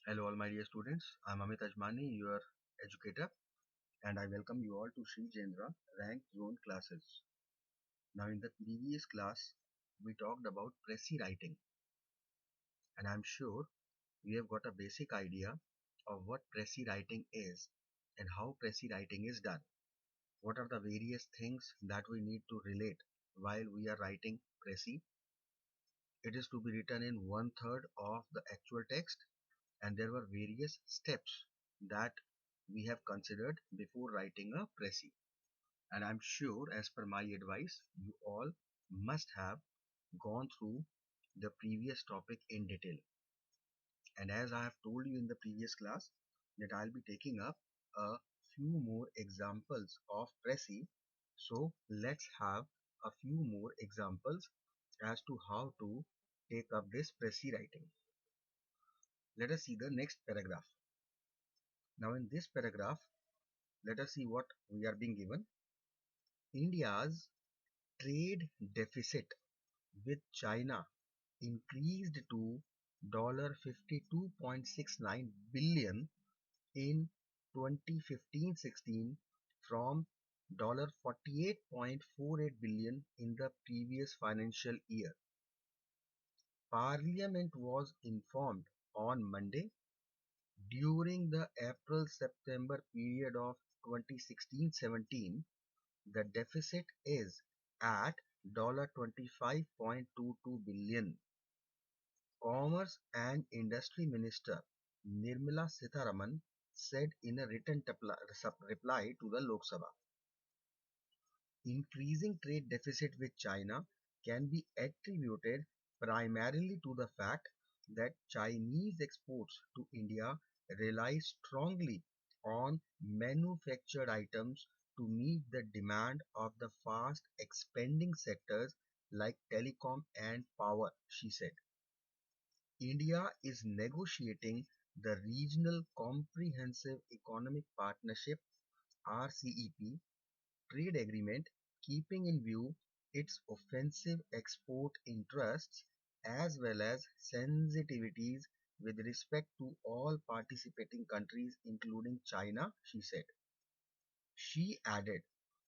Hello, all my dear students. I'm Amit Ajmani, your educator, and I welcome you all to Sri Jendra Rank Zone classes. Now, in the previous class, we talked about Pressy writing, and I'm sure we have got a basic idea of what Pressy writing is and how Pressy writing is done. What are the various things that we need to relate while we are writing Pressy? It is to be written in one third of the actual text, and there were various steps that we have considered before writing a Pressy. And I'm sure, as per my advice, you all must have gone through the previous topic in detail. And as I have told you in the previous class, that I'll be taking up a few more examples of Pressy. So let's have a few more examples as to how to take up this Pressy writing. Let us see the next paragraph. Now in this paragraph, let us see what we are being given. India's trade deficit with China increased to $52.69 billion in 2015-16 from $48.48 billion in the previous financial year. Parliament was informed on Monday during the April-September period of 2016-17. The deficit is at $25.22 billion. Commerce and Industry Minister Nirmala Sitharaman said in a written reply to the Lok Sabha. Increasing trade deficit with China can be attributed primarily to the fact that Chinese exports to India rely strongly on manufactured items to meet the demand of the fast expanding sectors like telecom and power, she said. India is negotiating the Regional Comprehensive Economic Partnership (RCEP) trade agreement, keeping in view its offensive export interests as well as sensitivities with respect to all participating countries including China, she said. She added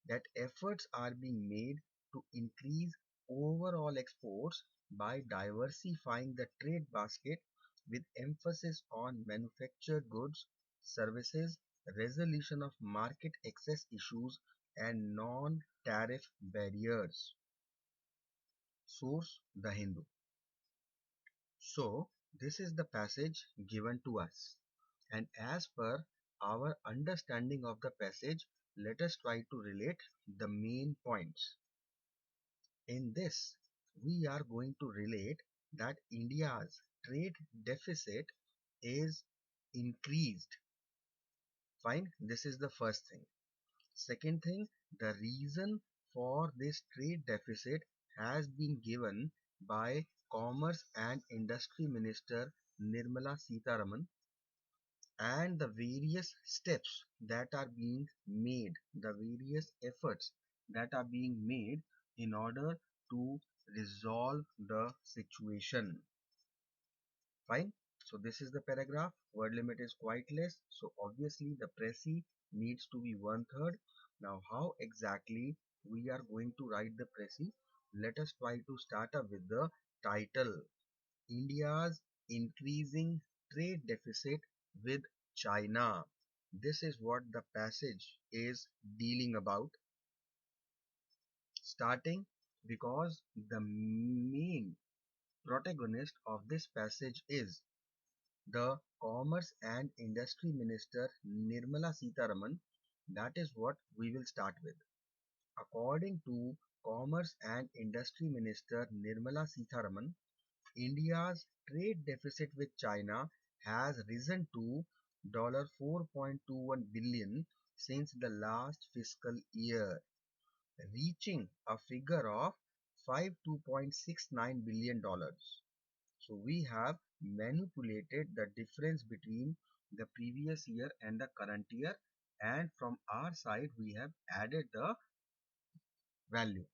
that efforts are being made to increase overall exports by diversifying the trade basket with emphasis on manufactured goods, services, resolution of market access issues, and non-tariff barriers. Source: The Hindu. So, this is the passage given to us, and as per our understanding of the passage, let us try to relate the main points. In this, we are going to relate that India's trade deficit is increased. Fine, this is the first thing. Second thing, the reason for this trade deficit has been given by Commerce and Industry Minister Nirmala Sitharaman, and the various steps that are being made, the various efforts that are being made in order to resolve the situation. Fine. So this is the paragraph. Word limit is quite less. So obviously the Pressy needs to be one third. Now how exactly we are going to write the Pressy? Let us try to start up with the title. India's increasing trade deficit with China. This is what the passage is dealing about. Starting because the main protagonist of this passage is the Commerce and Industry Minister Nirmala Sitharaman. That is what we will start with. According to Commerce and Industry Minister Nirmala Sitharaman, India's trade deficit with China has risen to $4.21 billion since the last fiscal year, reaching a figure of $52.69 billion. So we have manipulated the difference between the previous year and the current year, and from our side we have added the value.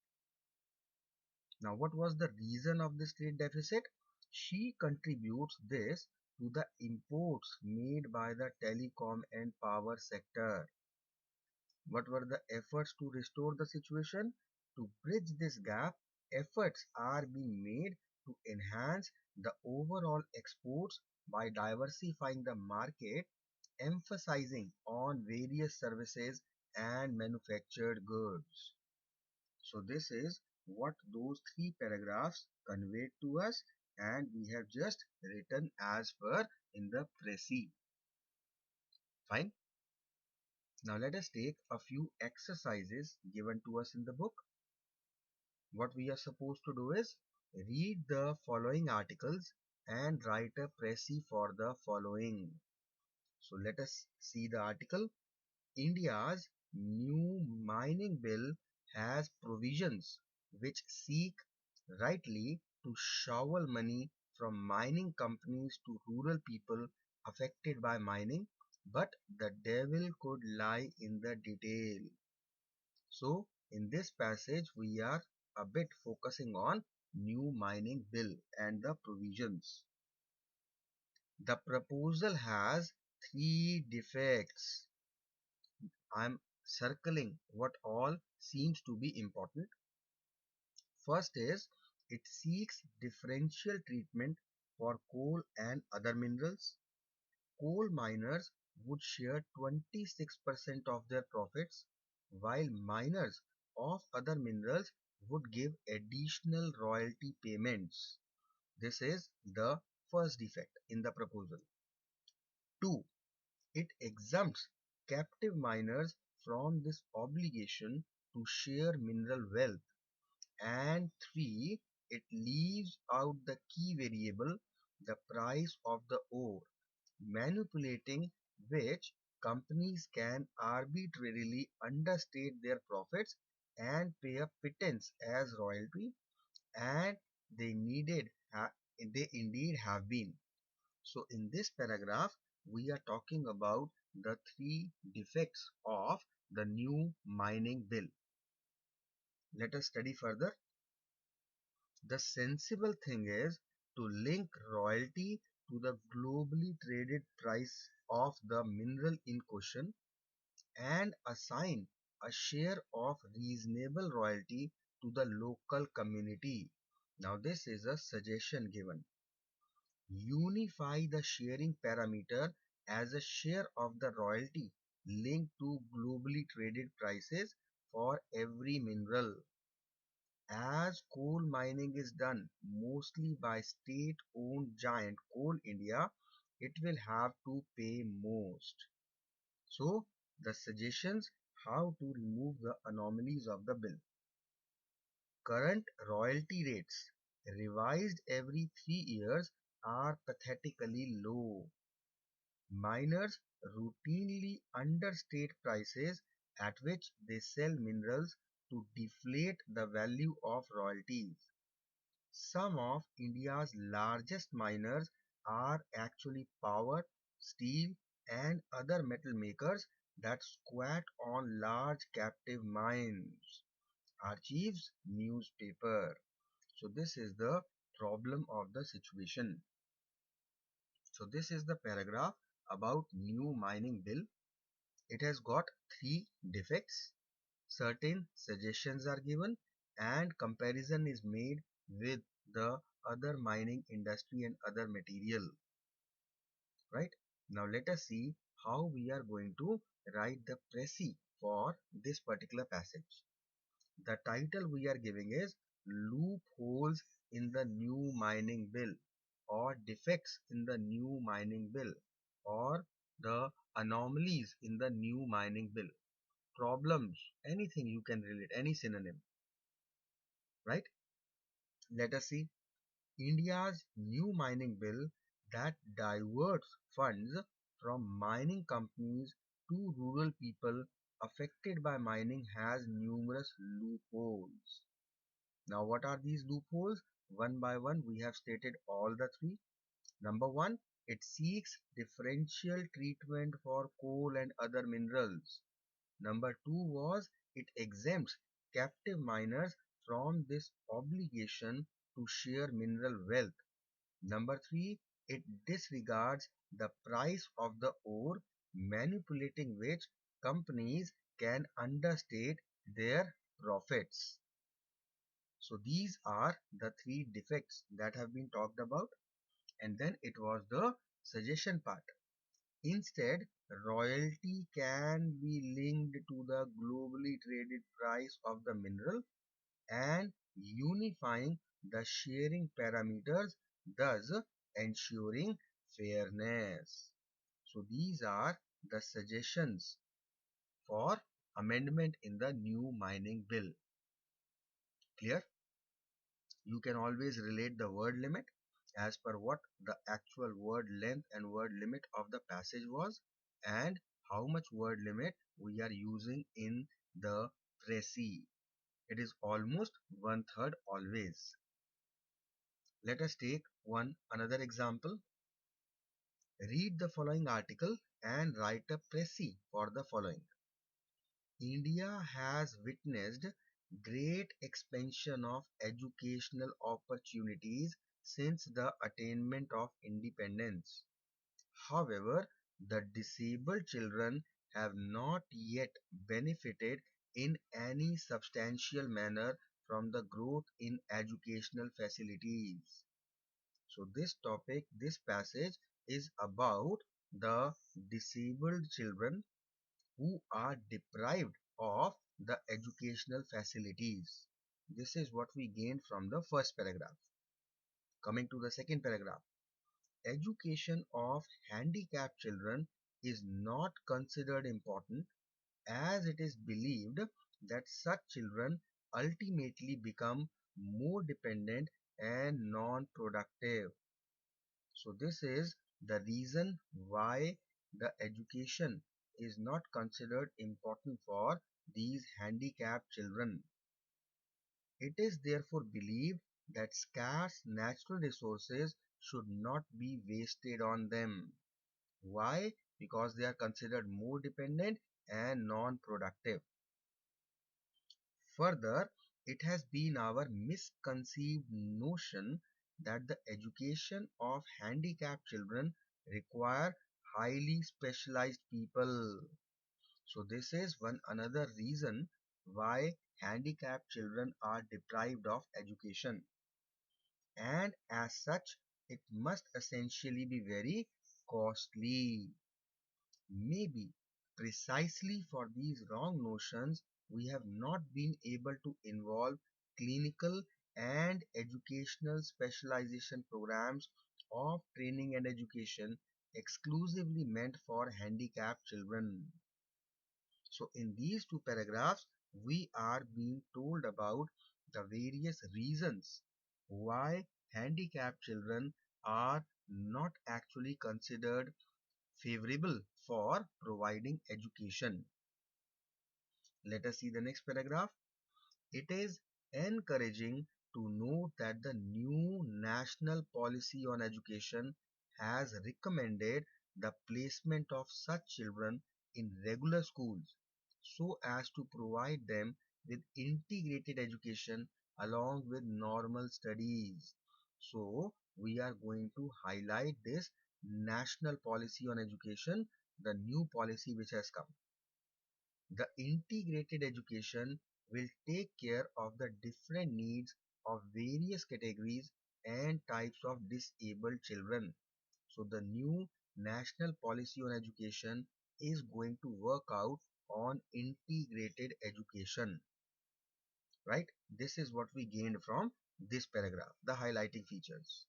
Now what was the reason of this trade deficit? She contributes this to the imports made by the telecom and power sector. What were the efforts to restore the situation? To bridge this gap, efforts are being made to enhance the overall exports by diversifying the market, emphasizing on various services and manufactured goods. So this is what those three paragraphs conveyed to us, and we have just written as per in the précis. Fine. Now let us take a few exercises given to us in the book. What we are supposed to do is read the following articles and write a précis for the following. So let us see the article. India's new mining bill has provisions which seek rightly to shovel money from mining companies to rural people affected by mining, but the devil could lie in the detail. So, in this passage, we are a bit focusing on new mining bill and the provisions. The proposal has three defects. I'm circling what all seems to be important. First is it seeks differential treatment for coal and other minerals. Coal miners would share 26% of their profits, while miners of other minerals would give additional royalty payments. This is the first defect in the proposal. 2. It exempts captive miners from this obligation to share mineral wealth. And 3. It leaves out the key variable, the price of the ore, manipulating which companies can arbitrarily understate their profits and pay a pittance as royalty, and they needed they indeed have been. So in this paragraph we are talking about the three defects of the new mining bill. Let us study further. The sensible thing is to link royalty to the globally traded price of the mineral in question and assign a share of reasonable royalty to the local community. Now this is a suggestion given. Unify the sharing parameter as a share of the royalty linked to globally traded prices for every mineral. As coal mining is done mostly by state-owned giant Coal India, it will have to pay most. So, the suggestions how to remove the anomalies of the bill. Current royalty rates, revised every 3 years, are pathetically low. Miners routinely understate prices at which they sell minerals to deflate the value of royalties. Some of India's largest miners are actually power, steel, and other metal makers that squat on large captive mines. Archives newspaper. So this is the problem of the situation. So this is the paragraph about new mining bill. It has got three defects. Certain suggestions are given and comparison is made with the other mining industry and other material. Right? Now let us see how we are going to write the précis for this particular passage. The title we are giving is Loopholes in the New Mining Bill, or Defects in the New Mining Bill, or the Anomalies in the New Mining Bill. Problems, anything you can relate, any synonym, right? Let us see. India's new mining bill that diverts funds from mining companies to rural people affected by mining has numerous loopholes. Now, what are these loopholes? One by one, we have stated all the three. Number one, it seeks differential treatment for coal and other minerals. Number two was it exempts captive miners from this obligation to share mineral wealth. Number three, It disregards the price of the ore, manipulating which companies can understate their profits. So these are the three defects that have been talked about. And then it was the suggestion part. Instead, royalty can be linked to the globally traded price of the mineral and unifying the sharing parameters, thus ensuring fairness. So these are the suggestions for amendment in the new mining bill. Clear? You can always relate the word limit as per what the actual word length and word limit of the passage was and how much word limit we are using in the précis. It is almost one third always. Let us take one another example. Read the following article and write a précis for the following. India has witnessed great expansion of educational opportunities since the attainment of independence. However, the disabled children have not yet benefited in any substantial manner from the growth in educational facilities. So this passage is about the disabled children who are deprived of the educational facilities. This is what we gained from the first paragraph. Coming to the second paragraph, education of handicapped children is not considered important as it is believed that such children ultimately become more dependent and non-productive. So this is the reason why the education is not considered important for these handicapped children. It is therefore believed that scarce natural resources should not be wasted on them. Why? Because they are considered more dependent and non-productive. Further, it has been our misconceived notion that the education of handicapped children require highly specialized people. So this is one another reason why handicapped children are deprived of education. And as such, it must essentially be very costly. Maybe precisely for these wrong notions, we have not been able to involve clinical and educational specialization programs of training and education exclusively meant for handicapped children. So in these two paragraphs, we are being told about the various reasons why handicapped children are not actually considered favorable for providing education. Let us see the next paragraph. It is encouraging to note that the new national policy on education has recommended the placement of such children in regular schools so as to provide them with integrated education along with normal studies. So, we are going to highlight this national policy on education, the new policy which has come. The integrated education will take care of the different needs of various categories and types of disabled children. So the new national policy on education is going to work out on integrated education, right? This is what we gained from this paragraph, the highlighting features.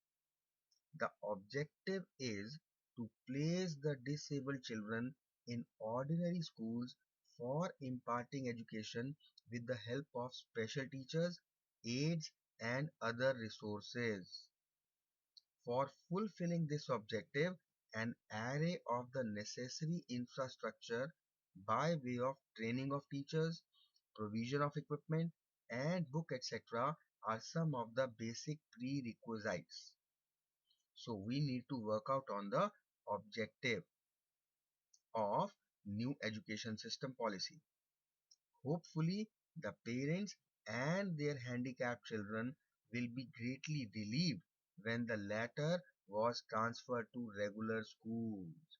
The objective is to place the disabled children in ordinary schools for imparting education with the help of special teachers, aides, and other resources. For fulfilling this objective, an array of the necessary infrastructure by way of training of teachers, provision of equipment, and book etc. are some of the basic prerequisites. So we need to work out on the objective of new education system policy. Hopefully, the parents and their handicapped children will be greatly relieved when the latter was transferred to regular schools.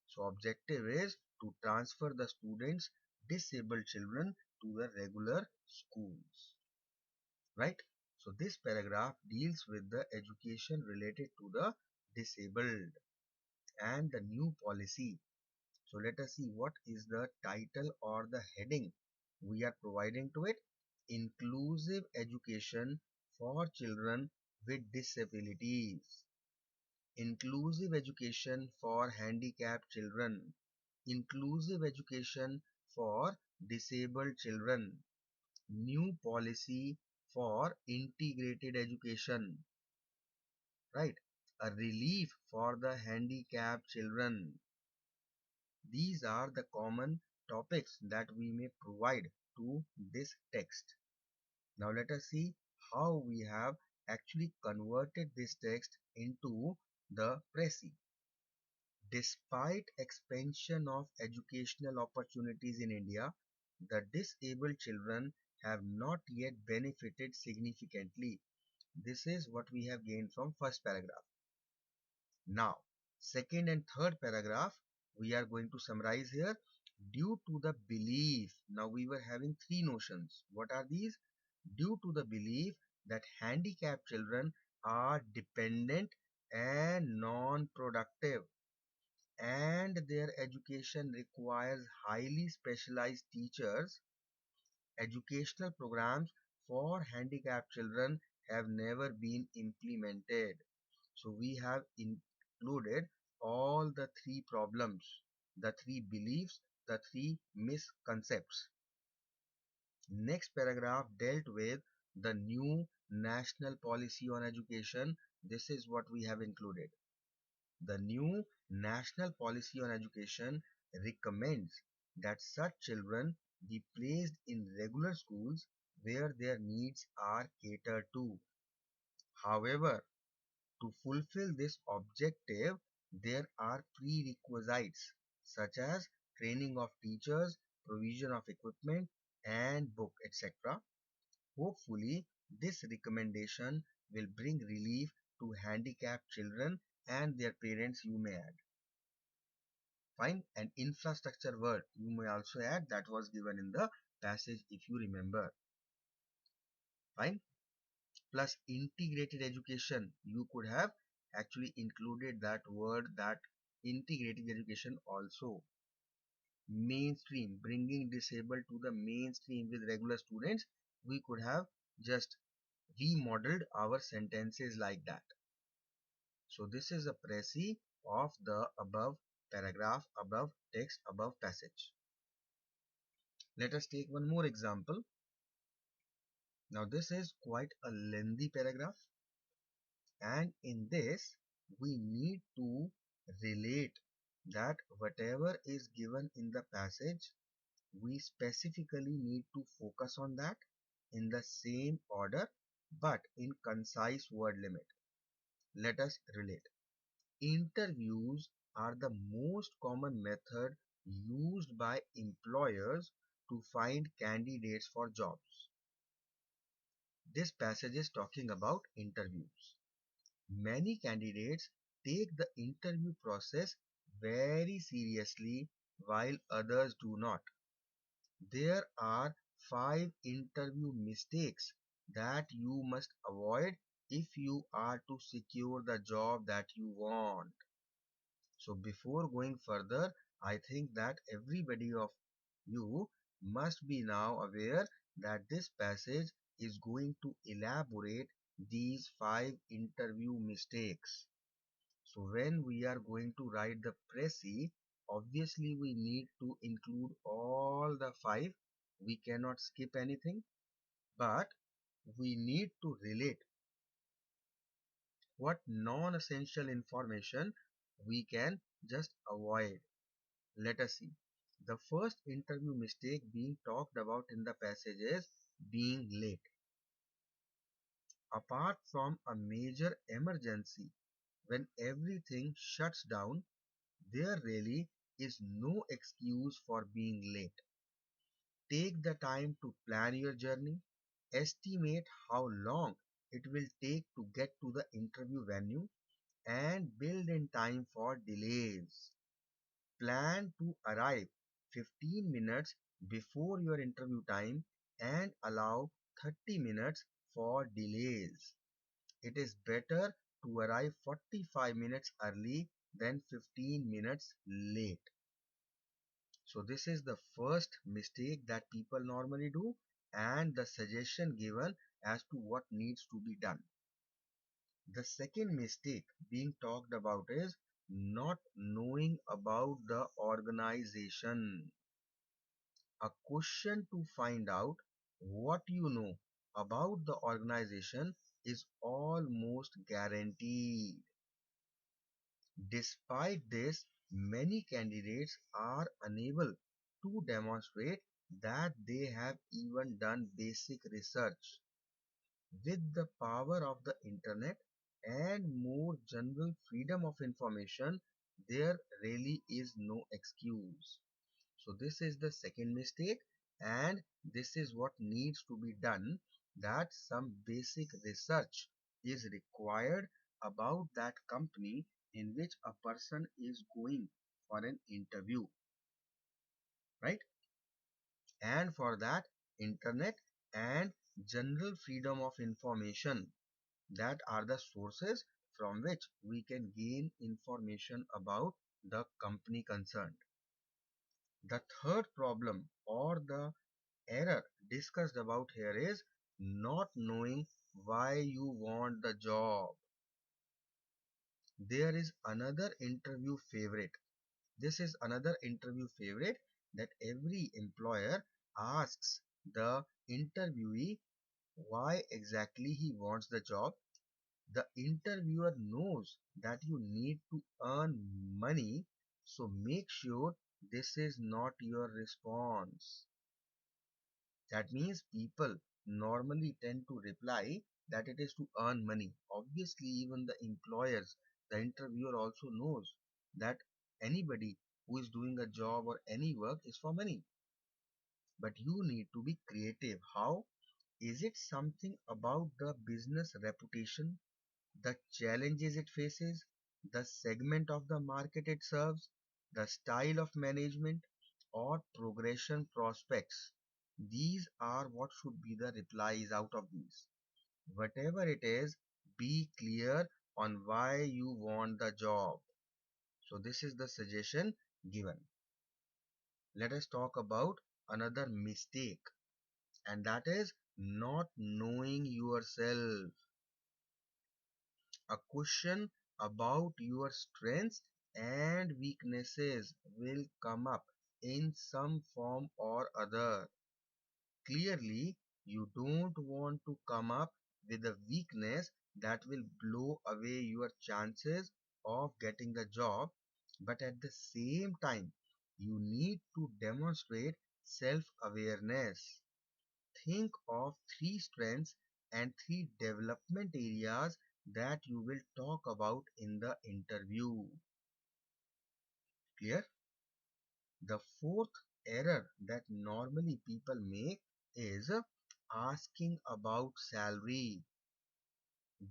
So objective is to transfer the students, disabled children to the regular schools, right? So this paragraph deals with the education related to the disabled and the new policy. So let us see what is the title or the heading we are providing to it. Inclusive education for children with disabilities. Inclusive education for handicapped children. Inclusive education for disabled children. New policy for integrated education, right? A relief for the handicapped children. These are the common topics that we may provide to this text. Now let us see how we have actually converted this text into the Prezi. Despite expansion of educational opportunities in India, the disabled children have not yet benefited significantly. This is what we have gained from first paragraph. Now, second and third paragraph, we are going to summarize here. Due to the belief, now we were having three notions. What are these? Due to the belief that handicapped children are dependent and non-productive, and their education requires highly specialized teachers, educational programs for handicapped children have never been implemented. So we have included all the three problems, the three beliefs, the three misconceptions. Next paragraph dealt with the new national policy on education. This is what we have included. The new national policy on education recommends that such children be placed in regular schools where their needs are catered to. However, to fulfill this objective, there are prerequisites such as training of teachers, provision of equipment and book, etc. Hopefully, this recommendation will bring relief to handicapped children and their parents, you may add. Fine. And infrastructure word you may also add, that was given in the passage if you remember. Fine. Plus integrated education, you could have actually included that word, that integrated education also. Mainstream, bringing disabled to the mainstream with regular students, we could have just remodeled our sentences like that. So this is a précis of the above paragraph, above text, above passage. Let us take one more example. Now this is quite a lengthy paragraph, and in this we need to relate that whatever is given in the passage, we specifically need to focus on that in the same order but in concise word limit. Let us relate. Interviews are the most common method used by employers to find candidates for jobs. This passage is talking about interviews. Many candidates take the interview process very seriously while others do not. There are 5 interview mistakes that you must avoid if you are to secure the job that you want. So before going further, I think that everybody of you must be now aware that this passage is going to elaborate these 5 interview mistakes. So when we are going to write the précis, obviously we need to include all the 5. We cannot skip anything, but we need to relate what non-essential information we can just avoid. Let us see. The first interview mistake being talked about in the passage is being late. Apart from a major emergency, when everything shuts down, there really is no excuse for being late. Take the time to plan your journey. Estimate how long it will take to get to the interview venue and build in time for delays. Plan to arrive 15 minutes before your interview time and allow 30 minutes for delays. It is better to arrive 45 minutes early than 15 minutes late. So this is the first mistake that people normally do and the suggestion given as to what needs to be done. The second mistake being talked about is not knowing about the organization. A question to find out what you know about the organization is almost guaranteed. Despite this, many candidates are unable to demonstrate that they have even done basic research. With the power of the internet and more general freedom of information, there really is no excuse. So this is the second mistake and this is what needs to be done, that some basic research is required about that company in which a person is going for an interview, right? And for that, internet and general freedom of information, that are the sources from which we can gain information about the company concerned. The third problem or the error discussed about here is not knowing why you want the job. There is another interview favorite. This is another interview favorite that every employer asks the interviewee why exactly he wants the job. The interviewer knows that you need to earn money, so make sure this is not your response. That means people normally tend to reply that it is to earn money. Obviously, even the employers, the interviewer also knows that anybody who is doing a job or any work is for money. But you need to be creative. How? Is it something about the business reputation, the challenges it faces, the segment of the market it serves, the style of management, or progression prospects? These are what should be the replies out of these. Whatever it is, be clear on why you want the job. So, this is the suggestion given. Let us talk about another mistake, and that is not knowing yourself. A question about your strengths and weaknesses will come up in some form or other. Clearly, you don't want to come up with a weakness that will blow away your chances of getting the job, but at the same time, you need to demonstrate self awareness. Think of three strengths and three development areas that you will talk about in the interview. Clear? The fourth error that normally people make is asking about salary.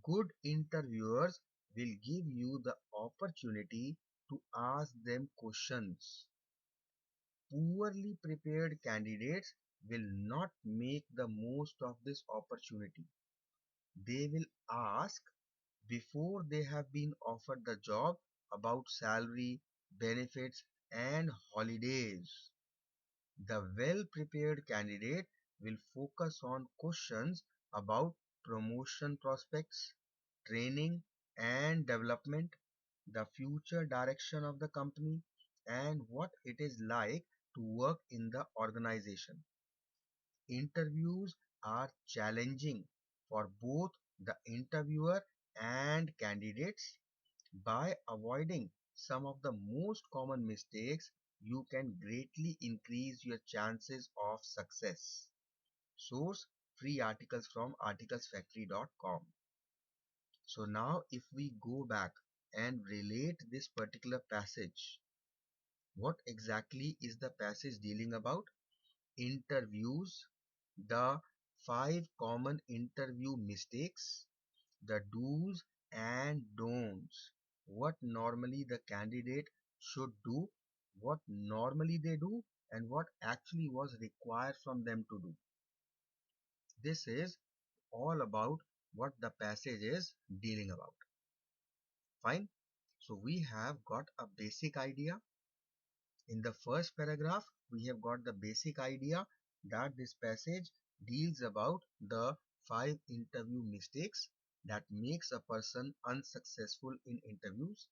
Good interviewers will give you the opportunity to ask them questions. Poorly prepared candidates will not make the most of this opportunity. They will ask before they have been offered the job about salary, benefits, and holidays. The well prepared candidate will focus on questions about promotion prospects, training and development, the future direction of the company, and what it is like to work in the organization. Interviews are challenging for both the interviewer and candidates. By avoiding some of the most common mistakes, you can greatly increase your chances of success. Source: free articles from articlesfactory.com. So now if we go back and relate this particular passage, what exactly is the passage dealing about? Interviews, the five common interview mistakes, the do's and don'ts. what normally the candidate should do, what normally they do, and what actually was required from them to do. This is all about what the passage is dealing about. Fine. So we have got a basic idea. In the first paragraph, we have got the basic idea that this passage deals about the 5 interview mistakes that makes a person unsuccessful in interviews.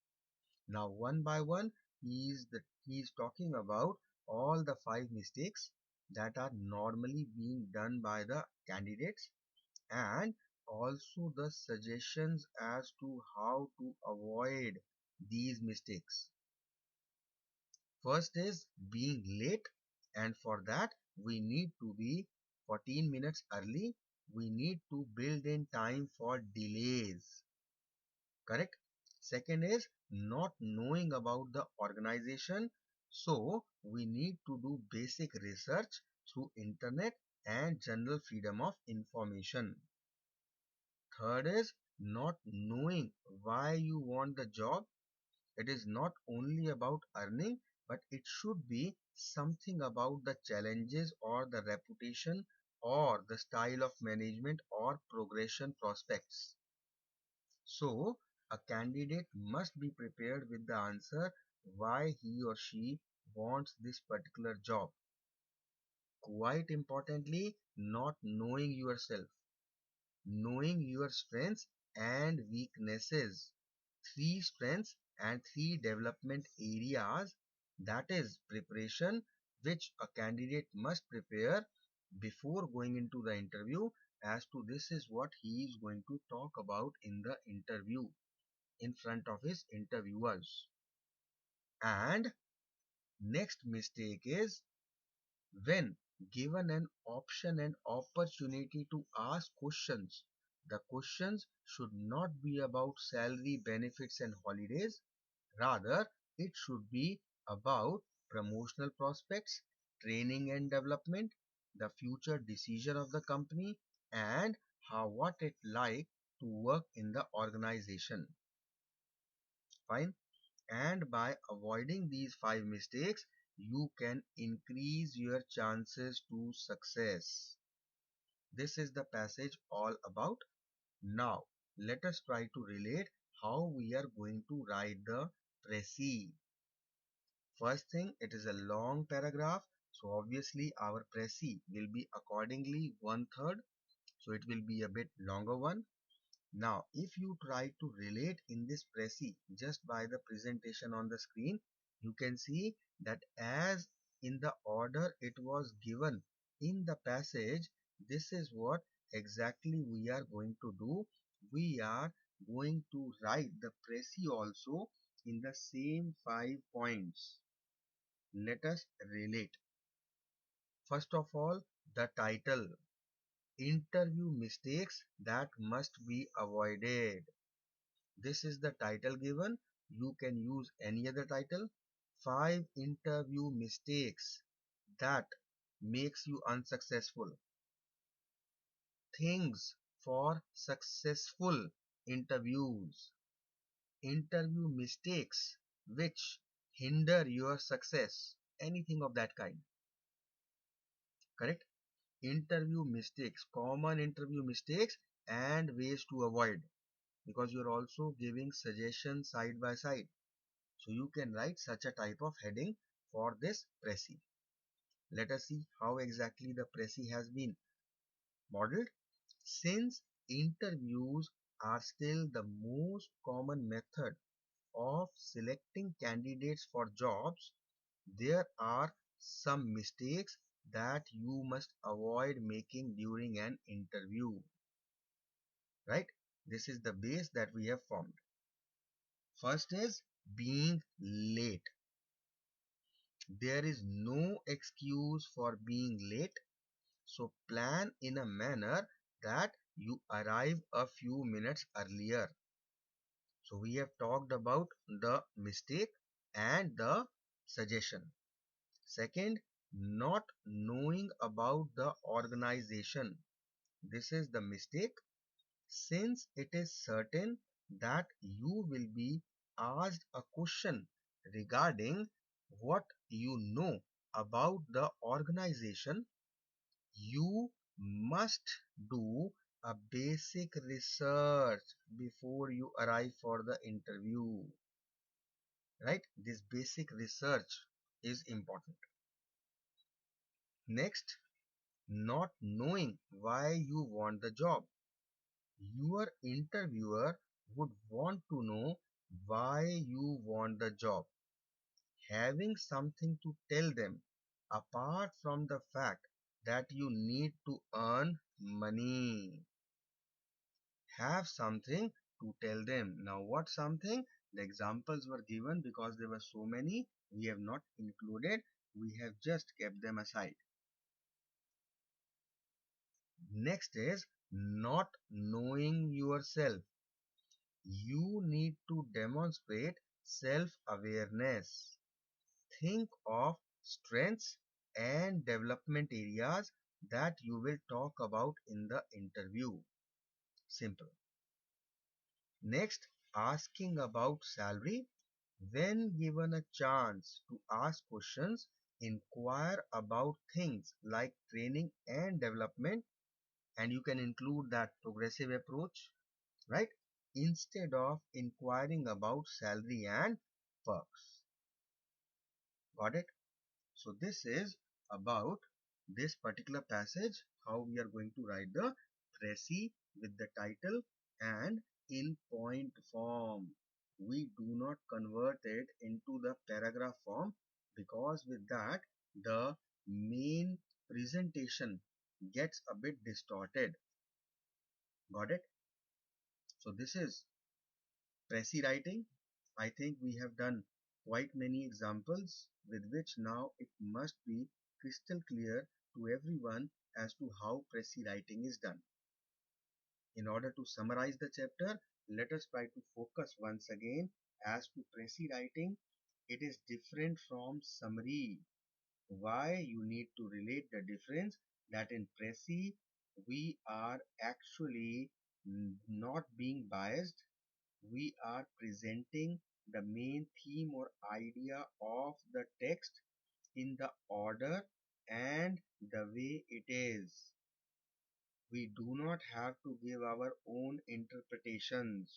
Now, one by one, he is talking about all the 5 mistakes that are normally being done by the candidates, and also the suggestions as to how to avoid these mistakes. First is being late, and for that we need to be 14 minutes early. We need to build in time for delays. Correct? Second is not knowing about the organization. So we need to do basic research through internet and general freedom of information. Third is not knowing why you want the job. It is not only about earning, but it should be something about the challenges or the reputation or the style of management or progression prospects. So, a candidate must be prepared with the answer why he or she wants this particular job. Quite importantly, not knowing yourself, knowing your strengths and weaknesses. 3 strengths and 3 development areas, that is preparation, which a candidate must prepare before going into the interview, as to this is what he is going to talk about in the interview in front of his interviewers. And next mistake is when given an option and opportunity to ask questions, the questions should not be about salary, benefits, and holidays. Rather, it should be about promotional prospects, training and development, the future decision of the company, and how what it like to work in the organization. Fine. And by avoiding these 5 mistakes, you can increase your chances to success. This is the passage all about. Now, let us try to relate how we are going to write the précis. First thing, it is a long paragraph, so obviously our précis will be accordingly 1/3, so it will be a bit longer one. Now, if you try to relate in this précis just by the presentation on the screen, you can see that as in the order it was given in the passage, this is what exactly we are going to do. We are going to write the précis also in the same 5 points. Let us relate. First of all, the title. Interview mistakes that must be avoided. This is the title given. You can use any other title. 5 interview mistakes that makes you unsuccessful. Things for successful interviews. Interview mistakes which hinder your success. Anything of that kind. Correct? Interview mistakes, common interview mistakes and ways to avoid, because you're also giving suggestions side by side. So you can write such a type of heading for this précis. Let us see how exactly the précis has been modeled. Since interviews are still the most common method of selecting candidates for jobs, there are some mistakes that you must avoid making during an interview. Right? This is the base that we have formed. First is being late. There is no excuse for being late, so plan in a manner that you arrive a few minutes earlier. So we have talked about the mistake and the suggestion. Second, not knowing about the organization. This is the mistake, since it is certain that you will be asked a question regarding what you know about the organization, you must do a basic research before you arrive for the interview, right? This basic research is important. Next, not knowing why you want the job. Your interviewer would want to know why you want the job. Having something to tell them apart from the fact that you need to earn money. Have something to tell them. Now, what something? The examples were given because there were so many. We have not included. We have just kept them aside. Next is not knowing yourself. You need to demonstrate self-awareness. Think of strengths and development areas that you will talk about in the interview. Simple. Next, asking about salary. When given a chance to ask questions, inquire about things like training and development, and you can include that progressive approach, right? Instead of inquiring about salary and perks. Got it? So this is about this particular passage, how we are going to write the précis with the title and in point form. We do not convert it into the paragraph form because with that the main presentation gets a bit distorted. Got it? So this is précis writing. I think we have done quite many examples with which now it must be crystal clear to everyone as to how précis writing is done. In order to summarize the chapter, let us try to focus once again as to précis writing. It is different from summary. Why? You need to relate the difference that in précis we are actually not being biased. We are presenting the main theme or idea of the text in the order and the way it is. We do not have to give our own interpretations.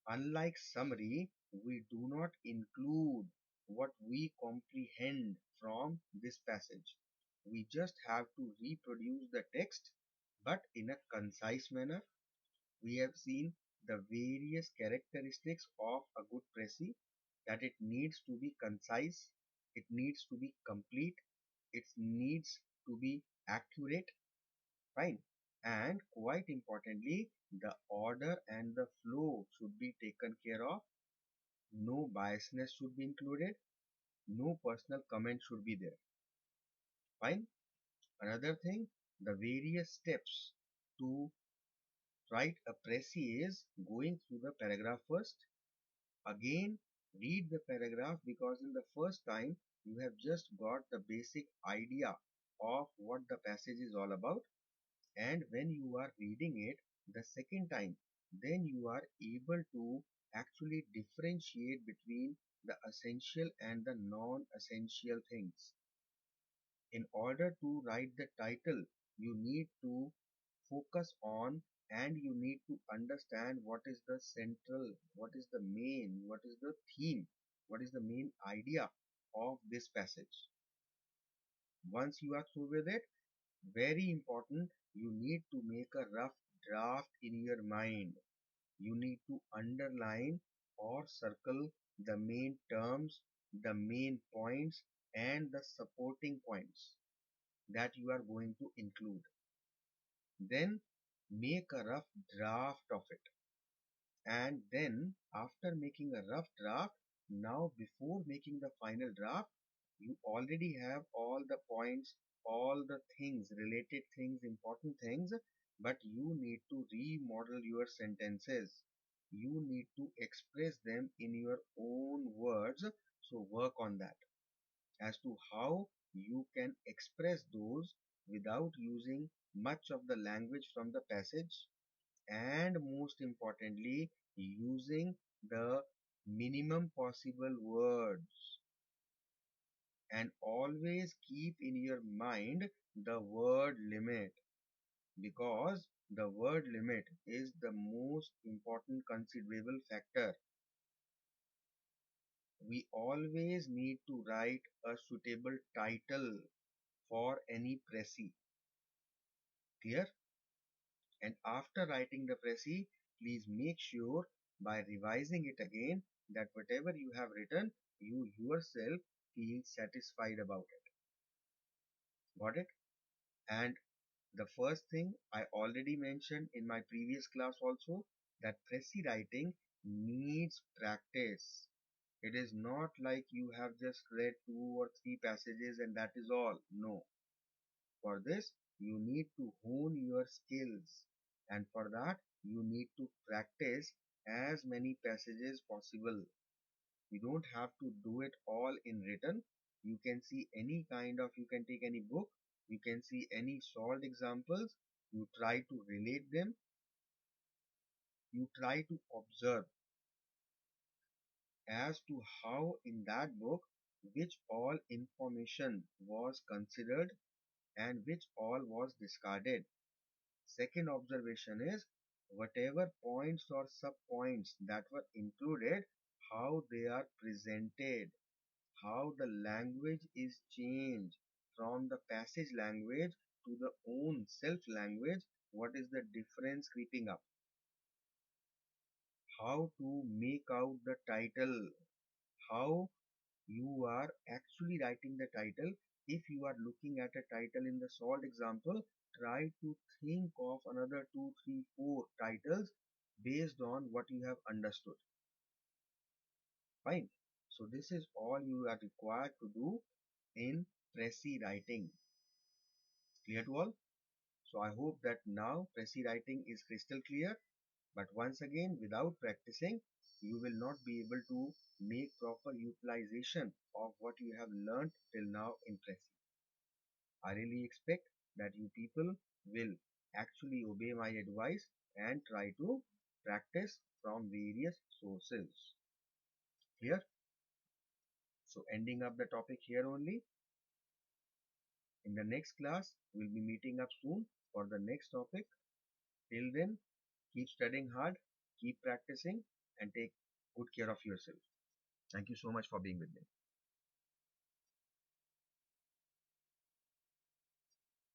Unlike summary, we do not include what we comprehend from this passage. We just have to reproduce the text but in a concise manner. We have seen the various characteristics of a good précis, that it needs to be concise, it needs to be complete, it needs to be accurate, fine, and quite importantly, the order and the flow should be taken care of. No biasness should be included, no personal comment should be there, fine. Another thing, the various steps to write a précis is going through the paragraph first. Again, read the paragraph because in the first time you have just got the basic idea of what the passage is all about, and when you are reading it the second time, then you are able to actually differentiate between the essential and the non-essential things. In order to write the title, you need to focus on and you need to understand what is the central, what is the main, what is the theme, what is the main idea of this passage. Once you are through with it, very important, you need to make a rough draft in your mind. You need to underline or circle the main terms, the main points, and the supporting points that you are going to include. Then make a rough draft of it. And then after making a rough draft, now before making the final draft, you already have all the points, all the things, related things, important things, but you need to remodel your sentences. You need to express them in your own words. So work on that as to how you can express those without using much of the language from the passage, and most importantly using the minimum possible words, and always keep in your mind the word limit, because the word limit is the most important considerable factor. We always need to write a suitable title for any précis. Clear? And after writing the précis, please make sure by revising it again that whatever you have written, you yourself feel satisfied about it. Got it? And the first thing I already mentioned in my previous class also, that précis writing needs practice. It is not like you have just read 2 or 3 passages and that is all. No. For this, you need to hone your skills, and for that, you need to practice as many passages possible. You don't have to do it all in written. You can see any kind of, you can take any book, you can see any solved examples, you try to relate them, you try to observe as to how in that book which all information was considered and which all was discarded. Second observation is whatever points or sub points that were included, how they are presented, how the language is changed from the passage language to the own self language, what is the difference creeping up, how to make out the title, how you are actually writing the title. If you are looking at a title in the solved example, try to think of another 2, 3, 4 titles based on what you have understood. Fine. So this is all you are required to do in précis writing. Clear to all? So I hope that now précis writing is crystal clear. But once again, without practicing, you will not be able to make proper utilization of what you have learned till now in précis. I really expect that you people will actually obey my advice and try to practice from various sources. Clear? So ending up the topic here only. In the next class, we'll be meeting up soon for the next topic. Till then, keep studying hard, keep practicing, and take good care of yourself. Thank you so much for being with me.